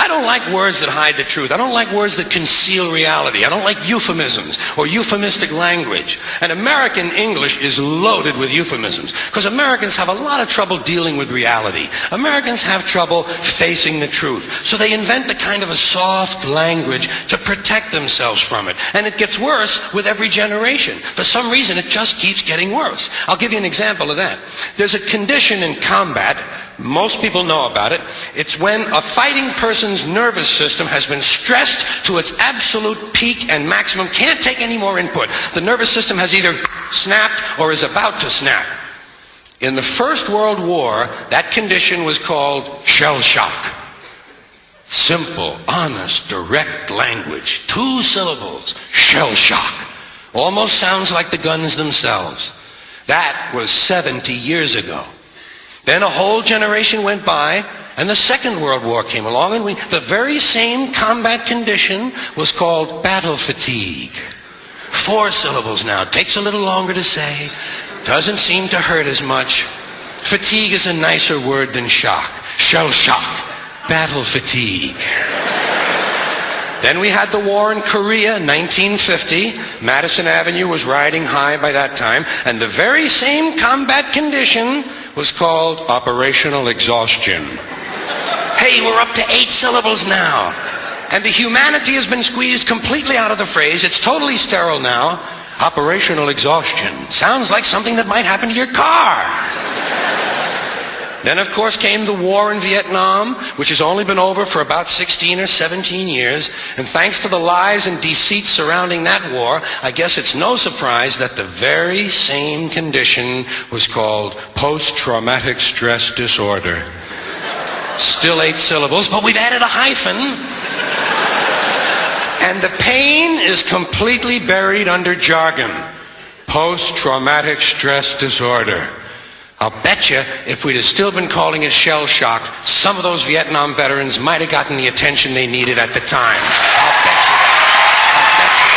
I don't like words that hide the truth. I don't like words that conceal reality. I don't like euphemisms or euphemistic language. And American English is loaded with euphemisms because Americans have a lot of trouble dealing with reality. Americans have trouble facing the truth. So they invent a kind of a soft language to protect themselves from it. And it gets worse with every generation. For some reason, it just keeps getting worse. I'll give you an example of that. There's a condition in combat. Most people know about it. It's when a fighting person's nervous system has been stressed to its absolute peak and maximum, can't take any more input. The nervous system has either snapped or is about to snap. In the First World War, that condition was called shell shock. Simple, honest, direct language. 2 syllables. Shell shock. Almost sounds like the guns themselves. That was 70 years ago. Then a whole generation went by, and the Second World War came along, and the very same combat condition was called battle fatigue. 4 syllables now. Takes a little longer to say. Doesn't seem to hurt as much. Fatigue is a nicer word than shock. Shell shock. Battle fatigue. Then we had the war in Korea, 1950. Madison Avenue was riding high by that time, and the very same combat condition was called operational exhaustion. Hey, we're up to 8 syllables now. And the humanity has been squeezed completely out of the phrase. It's totally sterile now. Operational exhaustion. Sounds like something that might happen to your car. Then, of course, came the war in Vietnam, which has only been over for about 16 or 17 years. And thanks to the lies and deceit surrounding that war, I guess it's no surprise that the very same condition was called post-traumatic stress disorder. Still 8 syllables, but we've added a hyphen. And the pain is completely buried under jargon. Post-traumatic stress disorder. I'll bet you if we'd have still been calling it shell shock, some of those Vietnam veterans might have gotten the attention they needed at the time. I'll bet you that. I'll bet you.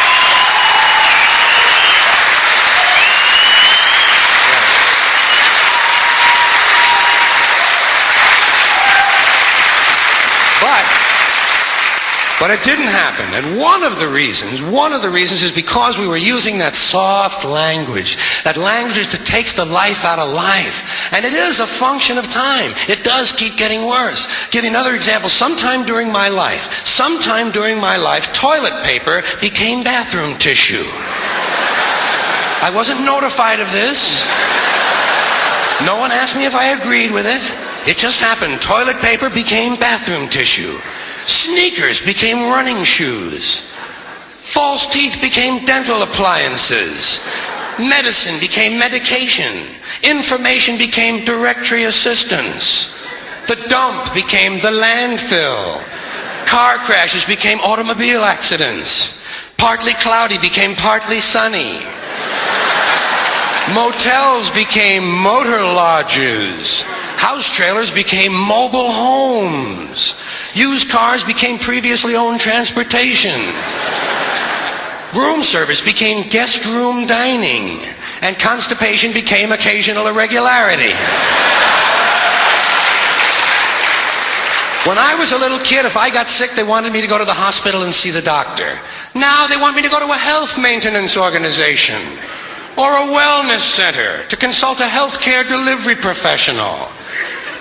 But it didn't happen. And one of the reasons is because we were using that soft language, that language that takes the life out of life. And it is a function of time. It does keep getting worse. Give you another example. Sometime during my life, toilet paper became bathroom tissue. I wasn't notified of this. No one asked me if I agreed with it. It just happened. Toilet paper became bathroom tissue. Sneakers became running shoes. False teeth became dental appliances. Medicine became medication. Information became directory assistance. The dump became the landfill. Car crashes became automobile accidents. Partly cloudy became partly sunny. Motels became motor lodges. House trailers became mobile homes. Used cars became previously owned transportation. Room service became guest room dining. And constipation became occasional irregularity. When I was a little kid, if I got sick, they wanted me to go to the hospital and see the doctor. Now they want me to go to a health maintenance organization or a wellness center to consult a healthcare delivery professional.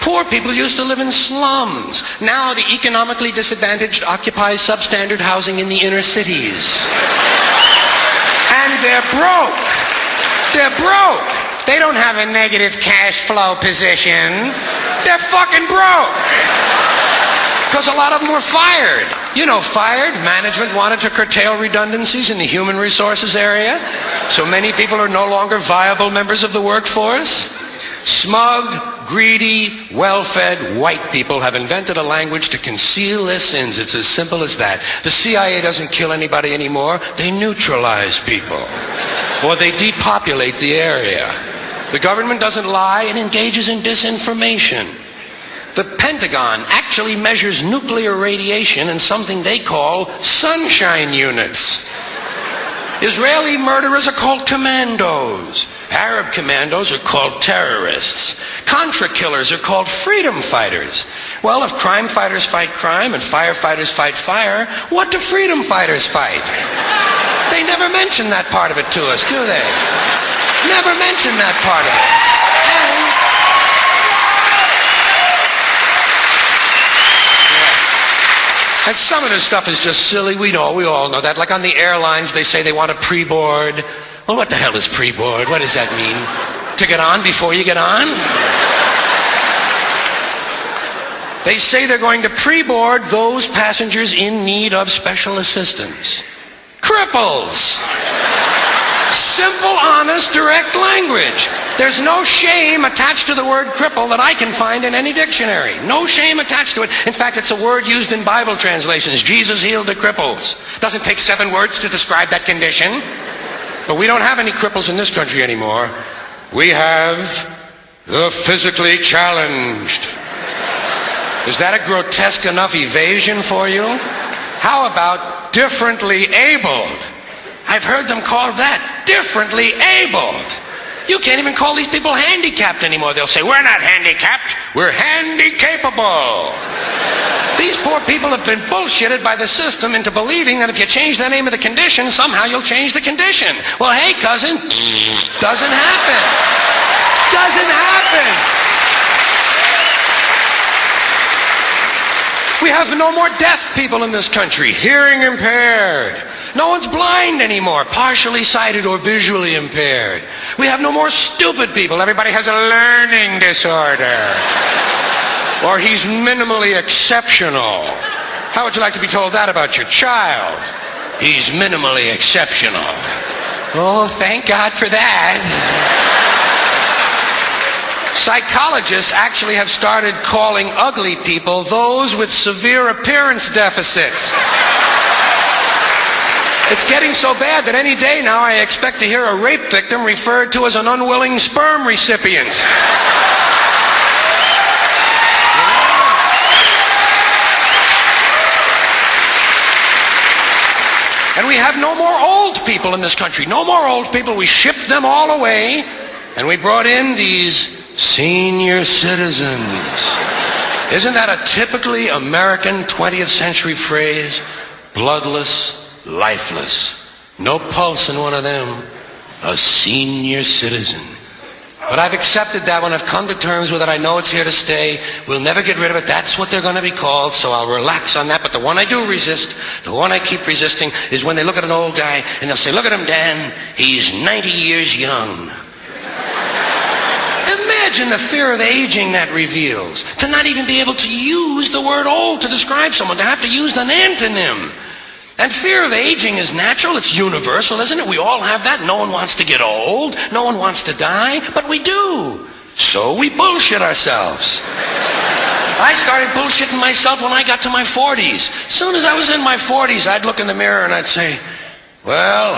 Poor people used to live in slums. Now the economically disadvantaged occupy substandard housing in the inner cities. And they're broke. They're broke. They don't have a negative cash flow position. They're fucking broke. Because a lot of them were fired. You know, fired. Management wanted to curtail redundancies in the human resources area. So many people are no longer viable members of the workforce. Smug, greedy, well-fed white people have invented a language to conceal their sins. It's as simple as that. The CIA doesn't kill anybody anymore. They neutralize people. Or they depopulate the area. The government doesn't lie. It engages in disinformation. The Pentagon actually measures nuclear radiation in something they call sunshine units. Israeli murderers are called commandos. Arab commandos are called terrorists. Contra killers are called freedom fighters. Well, if crime fighters fight crime and firefighters fight fire, what do freedom fighters fight? They never mention that part of it to us, do they? Never mention that part of it. And some of this stuff is just silly. We all know that. Like on the airlines, they say they want a pre-board. Well, what the hell is pre-board? What does that mean? To get on before you get on? They say they're going to pre-board those passengers in need of special assistance. Cripples! Simple, honest, direct language. There's no shame attached to the word cripple that I can find in any dictionary. No shame attached to it. In fact, it's a word used in Bible translations. Jesus healed the cripples. Doesn't take 7 words to describe that condition. But we don't have any cripples in this country anymore. We have the physically challenged. Is that a grotesque enough evasion for you? How about differently abled? I've heard them called that, differently abled. You can't even call these people handicapped anymore. They'll say, we're not handicapped, we're handy-capable. These poor people have been bullshitted by the system into believing that if you change the name of the condition, somehow you'll change the condition. Well, hey, cousin, doesn't happen. Doesn't happen. We have no more deaf people in this country, hearing impaired. No one's blind anymore, partially sighted or visually impaired. We have no more stupid people. Everybody has a learning disorder. Or he's minimally exceptional. How would you like to be told that about your child? He's minimally exceptional. Oh, thank God for that. Psychologists actually have started calling ugly people those with severe appearance deficits. It's getting so bad that any day now I expect to hear a rape victim referred to as an unwilling sperm recipient. And we have no more old people in this country. No more old people. We shipped them all away, and we brought in these senior citizens. Isn't that a typically American 20th century phrase? Bloodless, lifeless. No pulse in one of them. A senior citizen. But I've accepted that one. I've come to terms with it. I know it's here to stay. We'll never get rid of it. That's what they're going to be called, so I'll relax on that. But the one I do resist, the one I keep resisting, is when they look at an old guy and they'll say, look at him, Dan, he's 90 years young. Imagine the fear of aging that reveals. To not even be able to use the word old to describe someone, to have to use an antonym. And fear of aging is natural, it's universal, isn't it? We all have that. No one wants to get old, no one wants to die, but we do. So we bullshit ourselves. I started bullshitting myself when I got to my 40s. As soon as I was in my 40s, I'd look in the mirror and I'd say, well,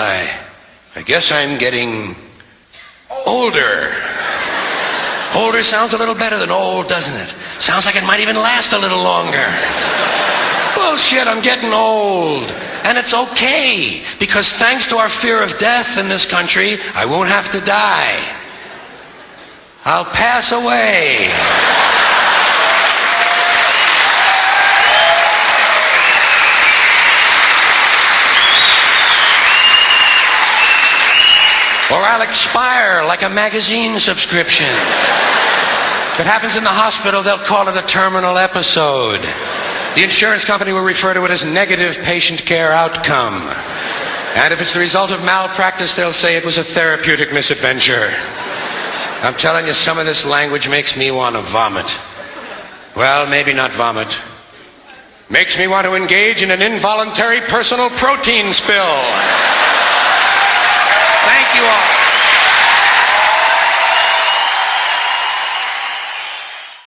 I guess I'm getting older. Older sounds a little better than old, doesn't it? Sounds like it might even last a little longer. Bullshit, I'm getting old. And it's okay, because thanks to our fear of death in this country, I won't have to die. I'll pass away. Or I'll expire like a magazine subscription. If it happens in the hospital, they'll call it a terminal episode. The insurance company will refer to it as negative patient care outcome. And if it's the result of malpractice, they'll say it was a therapeutic misadventure. I'm telling you, some of this language makes me want to vomit. Well, maybe not vomit. Makes me want to engage in an involuntary personal protein spill.